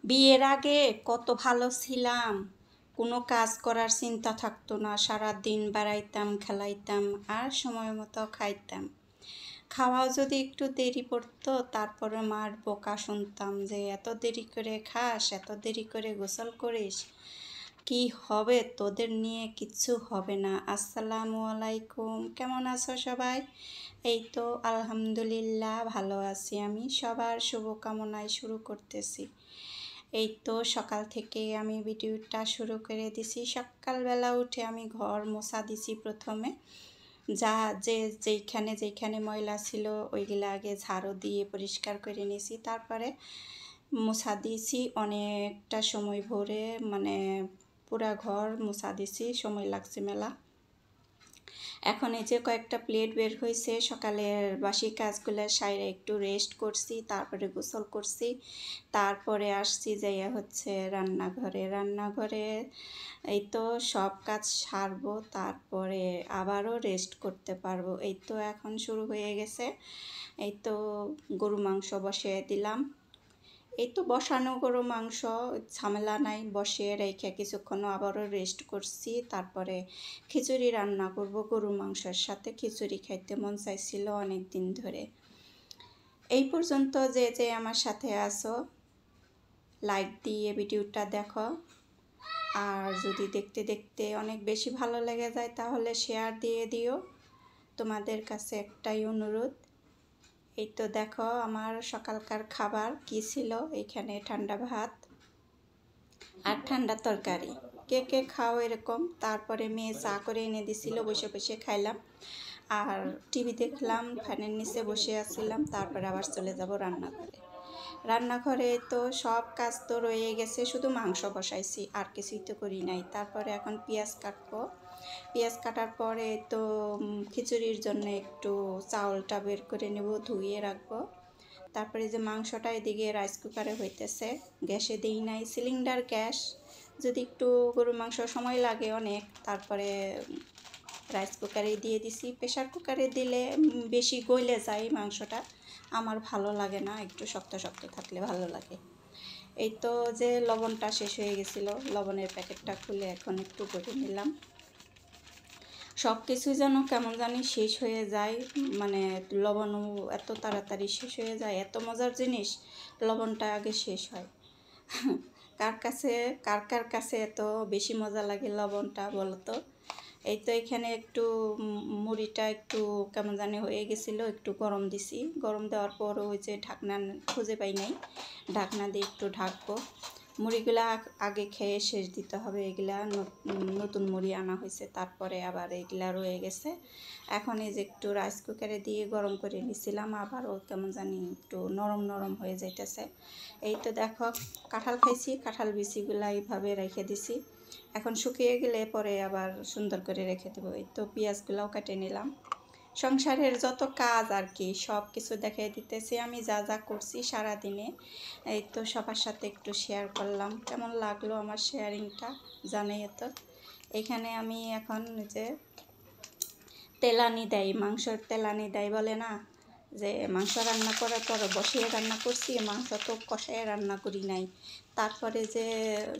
বিয়ের আগে কত ভালো ছিলাম, কোনো কাজ করার চিন্তা থাকতো না, সারাদিন বেড়াইতাম, খেলাইতাম আর সময় মতো খাইতাম। খাওয়াও যদি একটু দেরি পড়তো তারপরে মার বকা শুনতাম যে এত দেরি করে খাস, এত দেরি করে গোসল করিস, কি হবে তোদের নিয়ে? কিচ্ছু হবে না। আসসালামু আলাইকুম, কেমন আছো সবাই? এই তো আলহামদুলিল্লাহ ভালো আছি। আমি সবার শুভকামনায় শুরু করতেছি। এই তো সকাল থেকে আমি ভিডিওটা শুরু করে দিছি। সকালবেলা উঠে আমি ঘর মোছা দিছি প্রথমে, যা যেইখানে যেইখানে ময়লা ছিল ওইগুলো আগে ঝাড়ু দিয়ে পরিষ্কার করে নিয়েছি, তারপরে মোছা দিয়েছি অনেকটা সময় ভরে, মানে পুরা ঘর মোছা দিছি, সময় লাগছে মেলা। এখন এই যে কয়েকটা প্লেট বের হয়েছে, সকালের বাসি কাজগুলো সাইরে একটু রেস্ট করছি, তারপরে গোসল করছি, তারপরে আসছি যাইয়া হচ্ছে রান্নাঘরে এই তো সব কাজ সারবো, তারপরে আবারও রেস্ট করতে পারবো। এই তো এখন শুরু হয়ে গেছে। এই তো গরু মাংস বসিয়ে দিলাম। এই তো বসানো গরু মাংস, ঝামেলা নাই, বসিয়ে রেখে কিছুক্ষণ আবারও রেস্ট করছি, তারপরে খিচুড়ি রান্না করব। গরু মাংসের সাথে খিচুড়ি খাইতে মন চাইছিল অনেক দিন ধরে। এই পর্যন্ত যে যে আমার সাথে আছো, লাইক দিয়ে ভিডিওটা দেখো, আর যদি দেখতে দেখতে অনেক বেশি ভালো লেগে যায় তাহলে শেয়ার দিয়ে দিও। তোমাদের কাছে একটাই অনুরোধ। এই তো দেখো আমার সকালকার খাবার কি ছিল, এখানে ঠান্ডা ভাত আর ঠান্ডা তরকারি। কে কে খাও এরকম? তারপরে মেয়ে চা করে এনে দিছিল, বসে বসে খাইলাম আর টিভি দেখলাম, ফ্যানের নিচে বসে আছিলাম। তারপরে আবার চলে যাব রান্নাঘরে তো সব কাজ তো রয়ে গেছে, শুধু মাংস বসাইছি, আর কিছুই তো করি নাই। তারপরে এখন পেঁয়াজ কাটবো, পেঁয়াজ কাটার পরে তো খিচুড়ির জন্য একটু চাউলটা বের করে নেব, ধুয়ে রাখবো। তারপরে যে মাংসটা এদিকে রাইস কুকারে হইতেছে, গ্যাসে দিই নাই, সিলিন্ডার গ্যাস, যদি একটু গরুর মাংস সময় লাগে অনেক, তারপরে রাইস কুকারে দিয়ে দিছি। প্রেশার কুকারে দিলে বেশি গলে যায় মাংসটা, আমার ভালো লাগে না, একটু শক্ত শক্ত থাকলে ভালো লাগে। এই তো যে লবণটা শেষ হয়ে গেছিলো, লবণের প্যাকেটটা খুলে এখন একটু করে নিলাম। সব কিছুই যেন কেমন জানি শেষ হয়ে যায়, মানে লবণও এত তাড়াতাড়ি শেষ হয়ে যায়। এত মজার জিনিস, লবণটা আগে শেষ হয়। কার কাছে এত বেশি মজা লাগে লবণটা বলো তো? এই তো এখানে একটু মুড়িটা একটু কেমন জানি হয়ে গেছিলো, একটু গরম দিছি। গরম দেওয়ার পর ওই যে ঢাকনা খুঁজে পাই নাই, ঢাকনা দিয়ে একটু ঢাকবো। মুড়িগুলা আগে খেয়ে শেষ দিতে হবে, এগুলা নতুন মুড়ি আনা হয়েছে, তারপরে আবার এগুলা রয়ে গেছে। এখন এই যে একটু রাইস কুকারে দিয়ে গরম করে নিয়েছিলাম, আবারও কেমন জানি একটু নরম নরম হয়ে যাইতেছে। এই তো দেখো কাঁঠাল খাইছি, কাঁঠাল বিচিগুলা এইভাবে রেখে দিছি, এখন শুকিয়ে গেলে পরে আবার সুন্দর করে রেখে দেবো। এই তো পেঁয়াজগুলাও কেটে নিলাম। সংসারের যত কাজ আর কি সব কিছু দেখাই দিতেছি আমি, যা যা করছি সারাদিনে। এই তো সবার সাথে একটু শেয়ার করলাম, কেমন লাগলো আমার শেয়ারিংটা জানাই তো। এখানে আমি এখন যে তেলানি দেয়, মাংসর তেলানি দেয় বলে না, যে মাংস রান্না করার পর বসিয়ে রান্না করছি, মাংস তো কষায় রান্না করি নাই, তারপরে যে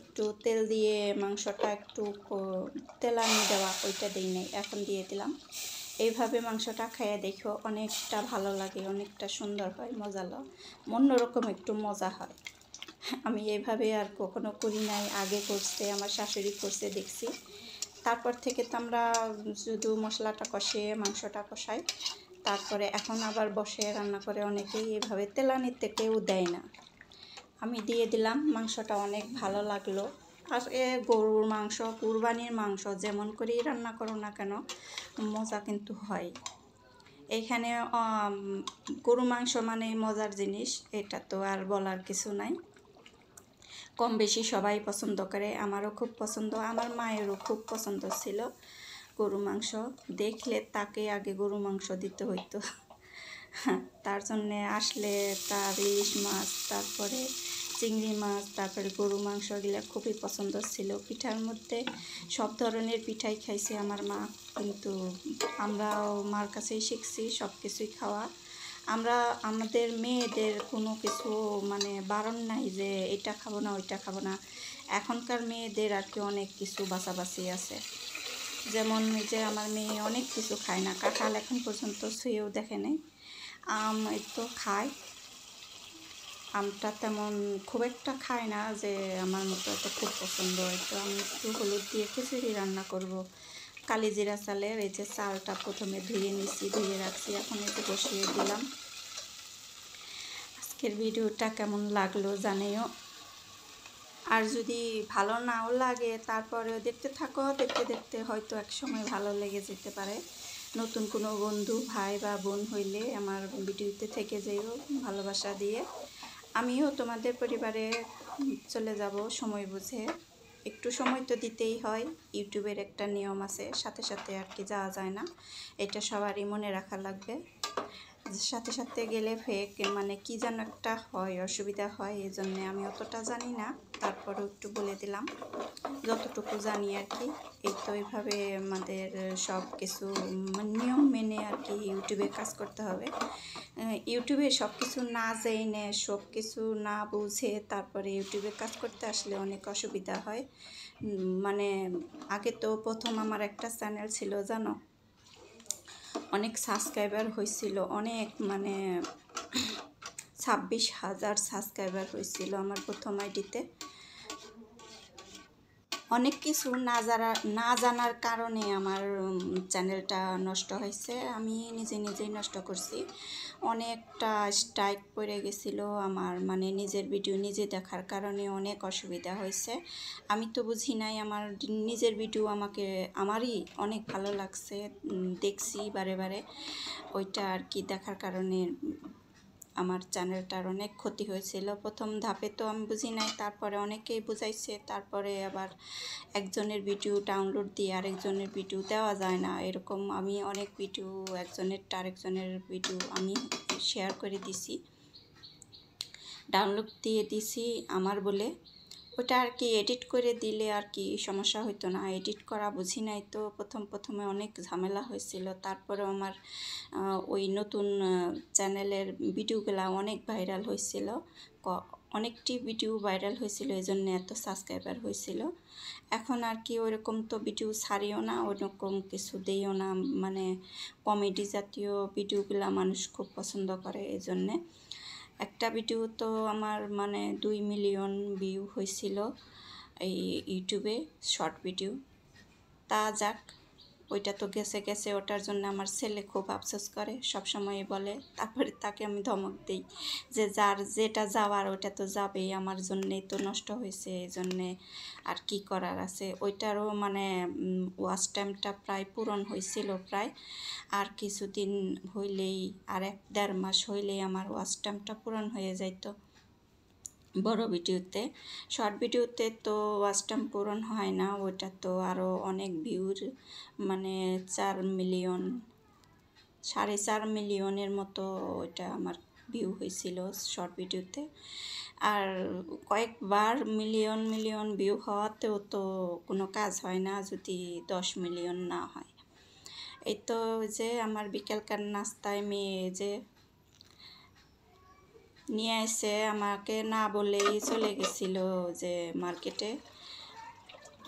একটু তেল দিয়ে মাংসটা একটু তেলানি দেওয়া, ওইটা দিই নাই, এখন দিয়ে দিলাম। এইভাবে মাংসটা খাইয়ে দেখো, অনেকটা ভালো লাগে, অনেকটা সুন্দর হয়, মজালো, অন্যরকম একটু মজা হয়। আমি এইভাবে আর কখনো করি নাই, আগে করছে আমার শাশুড়ি করছে দেখছি, তারপর থেকে তো আমরা শুধু মশলাটা কষিয়ে মাংসটা কষাই, তারপরে এখন আবার বসে রান্না করে অনেকেই এভাবে তেলানিতে কেউ দেয় না, আমি দিয়ে দিলাম। মাংসটা অনেক ভালো লাগলো। আর গরুর মাংস, কুরবানির মাংস যেমন করেই রান্না করো না কেন মজা কিন্তু হয়। এখানে গরু মাংস মানে মজার জিনিস, এটা তো আর বলার কিছু নাই। কম বেশি সবাই পছন্দ করে, আমারও খুব পছন্দ, আমার মায়েরও খুব পছন্দ ছিল গরু মাংস। দেখলে তাকে আগে গরু মাংস দিতে হইতো। তার জন্যে আসলে তার ইলিশ মাছ, তারপরে চিংড়ি মাছ, তারপরে গরু মাংস, এগুলো খুবই পছন্দ ছিল। পিঠার মধ্যে সব ধরনের পিঠাই খাইছে আমার মা, কিন্তু আমরাও মার কাছেই শিখছি সব কিছুই খাওয়া। আমরা আমাদের মেয়েদের কোনো কিছু মানে বারণ নাই যে এটা খাবো না ওইটা খাবো না। এখনকার মেয়েদের আর কি অনেক কিছু বাছাবাছি আছে। যেমন যে আমার মেয়ে অনেক কিছু খায় না, কাঁঠাল এখন পর্যন্ত ছুঁয়েও দেখে নেই। আম এই তো খায়, আমটা তেমন খুব একটা খায় না যে আমার মতো এত খুব পছন্দ। তো আমি একটু হলুদ দিয়ে খিচুড়ি রান্না করব কালিজিরা চালের। এই যে চালটা প্রথমে ধুয়ে নিছি, ধুয়ে রাখছি, এখন এই যে বসিয়ে দিলাম। আজকের ভিডিওটা কেমন লাগলো জানিও, আর যদি ভালো নাও লাগে তারপরেও দেখতে থাকো, দেখতে দেখতে হয়তো এক সময় ভালো লেগে যেতে পারে। নতুন কোনো বন্ধু ভাই বা বোন হইলে আমার ভিডিওতে থেকে যেও ভালোবাসা দিয়ে। আমিও তোমাদের পরিবারে চলে যাব সময় বুঝে। একটু সময় তো দিতেই হয়, ইউটিউবের একটা নিয়ম আছে, সাথে সাথে আর কি যাওয়া যায় না, এটা সবারই মনে রাখা লাগবে। সাথে সাথে গেলে ফেক মানে কি যেন একটা হয়, অসুবিধা হয়, এই জন্যে আমি অতটা জানি না, তারপরেও একটু বলে দিলাম যতটুকু জানি আর কি। এই তো এইভাবে আমাদের সব কিছু নিয়ম মেনে আর কি ইউটিউবে কাজ করতে হবে। ইউটিউবে সব কিছু না জেনে সব কিছু না বুঝে তারপরে ইউটিউবে কাজ করতে আসলে অনেক অসুবিধা হয়। মানে আগে তো প্রথম আমার একটা চ্যানেল ছিল জানো, অনেক সাবস্ক্রাইবার হয়েছিল, অনেক মানে 26,000 সাবস্ক্রাইবার হয়েছিল আমার প্রথম আইডিতে। অনেক কিছু না জানার কারণে আমার চ্যানেলটা নষ্ট হয়েছে, আমি নিজেই নষ্ট করছি। অনেকটা স্ট্রাইক পড়ে গেছিলো আমার, মানে নিজের ভিডিও নিজে দেখার কারণে অনেক অসুবিধা হয়েছে। আমি তো বুঝি নাই, আমার নিজের ভিডিও আমারই অনেক ভালো লাগছে, দেখছি বারে বারে, ওইটা আর কি দেখার কারণে আমার চ্যানেলটার অনেক ক্ষতি হয়েছিল। প্রথম ধাপে তো আমি বুঝি নাই, তারপরে অনেকেই বুঝাইছে, তারপরে আবার একজনের ভিডিও ডাউনলোড দিয়ে আরেকজনের ভিডিও দেওয়া যায় না, এরকম আমি অনেক ভিডিও একজনেরটা আরেকজনের ভিডিও আমি শেয়ার করে দিছি, ডাউনলোড দিয়ে দিছি আমার বলে। ওটা আর কি এডিট করে দিলে আর কি সমস্যা হতো না, এডিট করা বুঝি নাই তো প্রথমে অনেক ঝামেলা হয়েছিল। তারপরে আমার ওই নতুন চ্যানেলের ভিডিওগুলা অনেক ভাইরাল হয়েছিল, অনেকটি ভিডিও ভাইরাল হয়েছিল, এই জন্য এত সাবস্ক্রাইবার হয়েছিল। এখন আর কি ওইরকম তো ভিডিও ছাড়িও না, ওইরকম কিছু দিইও না, মানে কমেডি জাতীয় ভিডিওগুলা মানুষ খুব পছন্দ করে, এই জন্যে। একটা ভিডিও তো আমার মানে 2 মিলিয়ন ভিউ হয়েছিল এই ইউটিউবে, শর্ট ভিডিও। তা যাক, ওইটা তো গেছে, ওটার জন্য আমার ছেলে খুব আফসোস করে, সব সময় বলে, তারপরে তাকে আমি ধমক দিই যে যার যেটা যাওয়ার ওটা তো যাবেই, আমার জন্যেই তো নষ্ট হয়েছে, এই জন্যে আর কি করার আছে। ওইটারও মানে ওয়াচ টাইমটা প্রায় পূরণ হয়েছিল প্রায়, আর কিছুদিন হইলেই, আর 1-1.5 মাস হইলেই আমার ওয়াচ টাইমটা পূরণ হয়ে যাইতো বড় ভিডিওতে। শর্ট ভিডিওতে তো ওয়াচ টাইম পূরণ হয় না, ওইটা তো আরও অনেক ভিউর, মানে 4 মিলিয়ন 4.5 মিলিয়নের মতো ওইটা আমার ভিউ হয়েছিল শর্ট ভিডিওতে। আর কয়েকবার মিলিয়ন ভিউ হওয়াতেও তো কোনো কাজ হয় না যদি 10 মিলিয়ন না হয়। এই তো যে আমার বিকেলকার নাস্তায় মেয়ে যে নিয়ে এসে আমাকে না বলেই চলে গেছিল যে মার্কেটে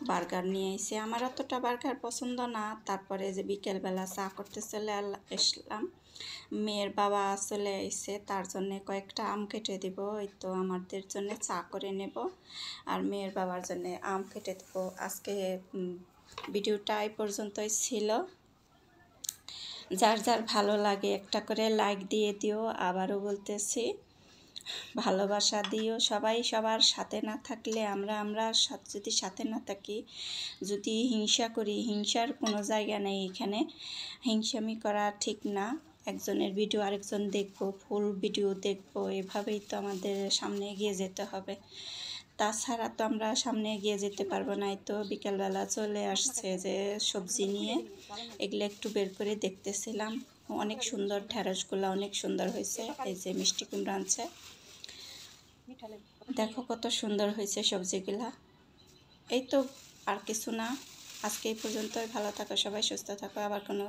বার্গার নিয়ে এসে, আমার অতটা বার্গার পছন্দ না। তারপরে যে বিকেলবেলা চা করতে চলে আসলাম, মেয়ের বাবা চলে এসে তার জন্যে কয়েকটা আম কেটে দিব, এই তো আমাদের জন্য চা করে নেব আর মেয়ের বাবার জন্য আম কেটে দেবো। আজকে ভিডিওটা এই পর্যন্তই ছিল, যার যার ভালো লাগে একটা করে লাইক দিয়ে দিও, আবারও বলতেছি ভালোবাসা দিও। সবাই সবার সাথে না থাকলে আমরা যদি সাথে না থাকি, যদি হিংসা করি, হিংসার কোনো জায়গা নেই এখানে, হিংসামি করা ঠিক না। একজনের ভিডিও আরেকজন দেখবো, ফুল ভিডিও দেখবো, এভাবেই তো আমাদের সামনে এগিয়ে যেতে হবে, তাছাড়া তো আমরা সামনে এগিয়ে যেতে পারবো না। এই তো বিকেলবেলা চলে আসছে যে সবজি নিয়ে, এগুলো একটু বের করে দেখতেছিলাম, অনেক সুন্দর, ঢেঁড়সগুলো অনেক সুন্দর হয়েছে। এই যে মিষ্টি কুমড়া আনছে, দেখো কত সুন্দর হয়েছে সবজিগুলা। এই তো, আর কিছু না, আজকে এই পর্যন্তই। ভালো থাকো সবাই, সুস্থ থাকো, আবার কোনো